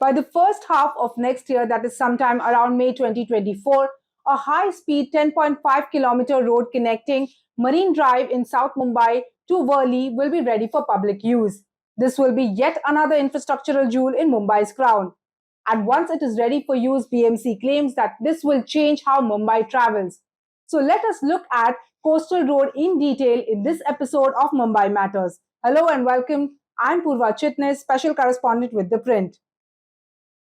By the first half of next year, that is sometime around May 2024, a high-speed 10.5-kilometer road connecting Marine Drive in South Mumbai to Worli will be ready for public use. This will be yet another infrastructural jewel in Mumbai's crown. And once it is ready for use, BMC claims that this will change how Mumbai travels. So let us look at Coastal Road in detail in this episode of Mumbai Matters. Hello and welcome. I'm Purva Chitnis, special correspondent with The Print.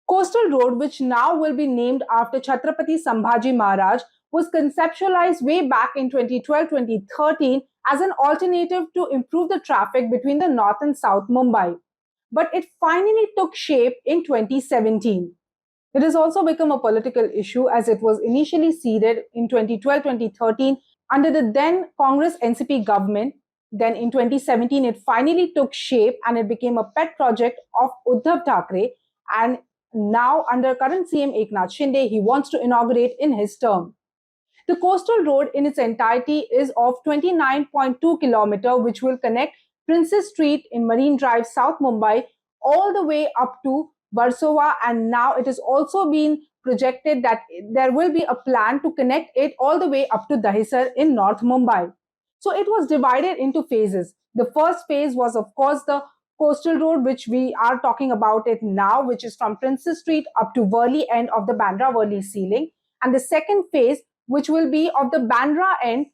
Coastal Road, which now will be named after Chhatrapati Sambhaji Maharaj, was conceptualized way back in 2012-2013 as an alternative to improve the traffic between the North and South Mumbai. But it finally took shape in 2017. It has also become a political issue as it was initially seeded in 2012-2013 under the then Congress NCP government. Then in 2017, it finally took shape and it became a pet project of Uddhav Thackeray. And now, under current CM Eknath Shinde, he wants to inaugurate in his term. The coastal road in its entirety is of 29.2 kilometers, which will connect Princess Street in Marine Drive, South Mumbai, all the way up to Versova. And now it is also been projected that there will be a plan to connect it all the way up to Dahisar in North Mumbai. So it was divided into phases. The first phase was, of course, the coastal road, which we are talking about it now, which is from Princess Street up to Worli end of the Bandra-Worli ceiling. And the second phase, which will be of the Bandra end,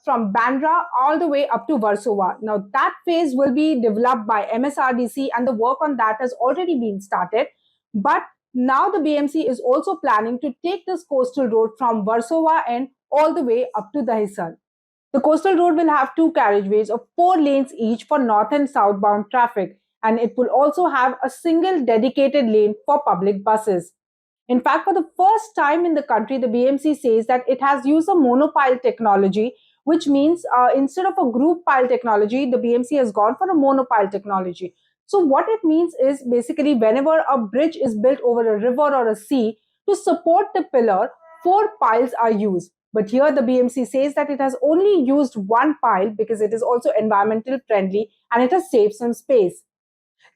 from Bandra all the way up to Versova. Now, that phase will be developed by MSRDC and the work on that has already been started. But now the BMC is also planning to take this coastal road from Versova end all the way up to Dahisar. The coastal road will have two carriageways of 4 lanes each for north and southbound traffic, and it will also have a single dedicated lane for public buses. In fact, for the first time in the country, the BMC says that it has used a monopile technology, which means instead of a group pile technology, the BMC has gone for a monopile technology. So what it means is basically whenever a bridge is built over a river or a sea, to support the pillar, 4 piles are used. But here the BMC says that it has only used 1 pile because it is also environmental friendly and it has saved some space.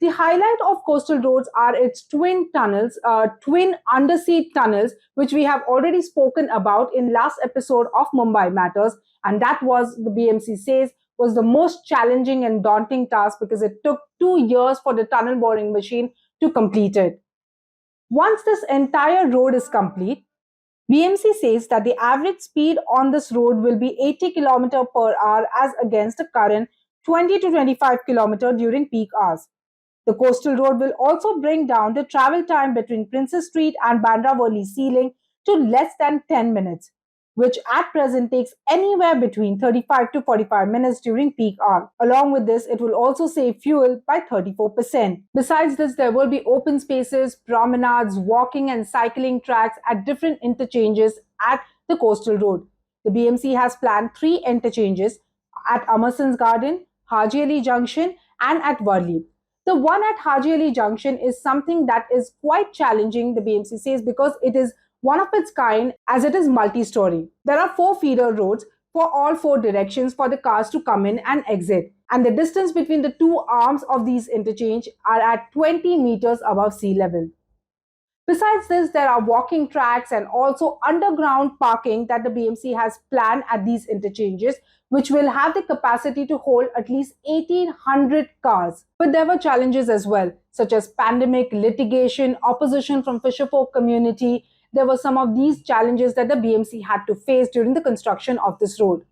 The highlight of coastal roads are its twin tunnels, twin undersea tunnels, which we have already spoken about in last episode of Mumbai Matters. And that was, the BMC says, was the most challenging and daunting task because it took 2 years for the tunnel boring machine to complete it. Once this entire road is complete, BMC says that the average speed on this road will be 80 km per hour as against the current 20 to 25 km during peak hours. The coastal road will also bring down the travel time between Princess Street and Bandra-Worli ceiling to less than 10 minutes, which at present takes anywhere between 35 to 45 minutes during peak hour. Along with this, it will also save fuel by 34%. Besides this, there will be open spaces, promenades, walking and cycling tracks at different interchanges at the coastal road. The BMC has planned 3 interchanges at Amerson's Garden, Haji Ali Junction and at Worli. The one at Haji Ali Junction is something that is quite challenging, the BMC says, because it is one of its kind as it is multi-story. There are 4 feeder roads for all 4 directions for the cars to come in and exit. And the distance between the 2 arms of these interchange are at 20 meters above sea level. Besides this, there are walking tracks and also underground parking that the BMC has planned at these interchanges, which will have the capacity to hold at least 1,800 cars. But there were challenges as well, such as pandemic, litigation, opposition from fisherfolk community. There were some of these challenges that the BMC had to face during the construction of this road.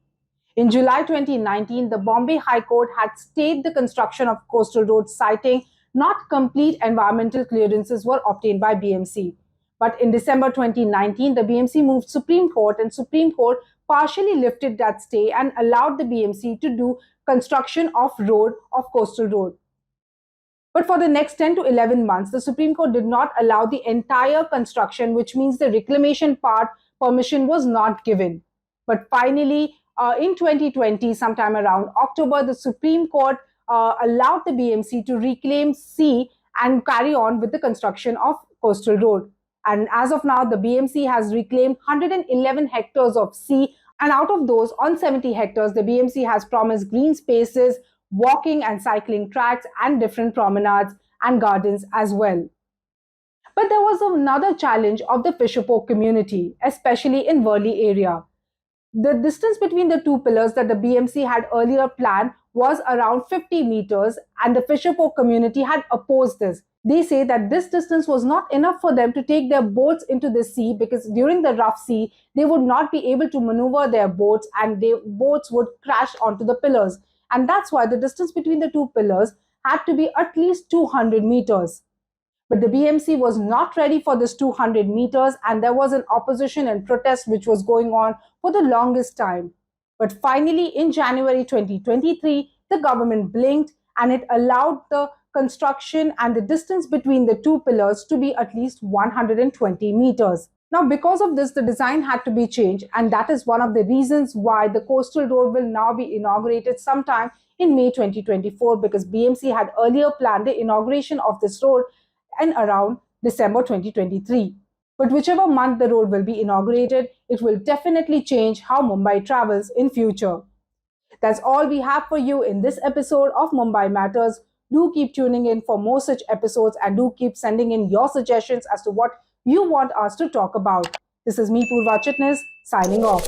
In July 2019, the Bombay High Court had stayed the construction of coastal roads, citing not complete environmental clearances were obtained by BMC. But in December 2019, the BMC moved Supreme Court and Supreme Court partially lifted that stay and allowed the BMC to do construction of coastal road. But for the next 10 to 11 months, the Supreme Court did not allow the entire construction, which means the reclamation part permission was not given. But finally, in 2020, sometime around October, the Supreme Court allowed the BMC to reclaim sea and carry on with the construction of coastal road. And as of now, the BMC has reclaimed 111 hectares of sea, and out of those, on 70 hectares, the BMC has promised green spaces, walking and cycling tracks, and different promenades and gardens as well. But there was another challenge of the fisherfolk community, especially in Worli area. The distance between the two pillars that the BMC had earlier planned was around 50 meters, and the fisherfolk community had opposed this. They say that this distance was not enough for them to take their boats into the sea because during the rough sea, they would not be able to maneuver their boats and their boats would crash onto the pillars. And that's why the distance between the two pillars had to be at least 200 meters. But the BMC was not ready for this 200 meters, and there was an opposition and protest which was going on for the longest time. But finally, in January 2023, the government blinked and it allowed the construction and the distance between the two pillars to be at least 120 meters. Now, because of this, the design had to be changed, and that is one of the reasons why the coastal road will now be inaugurated sometime in May 2024, because BMC had earlier planned the inauguration of this road in around December 2023. But whichever month the road will be inaugurated, it will definitely change how Mumbai travels in future. That's all we have for you in this episode of Mumbai Matters. Do keep tuning in for more such episodes and do keep sending in your suggestions as to what you want us to talk about. This is me, Purva Chitnis, signing off.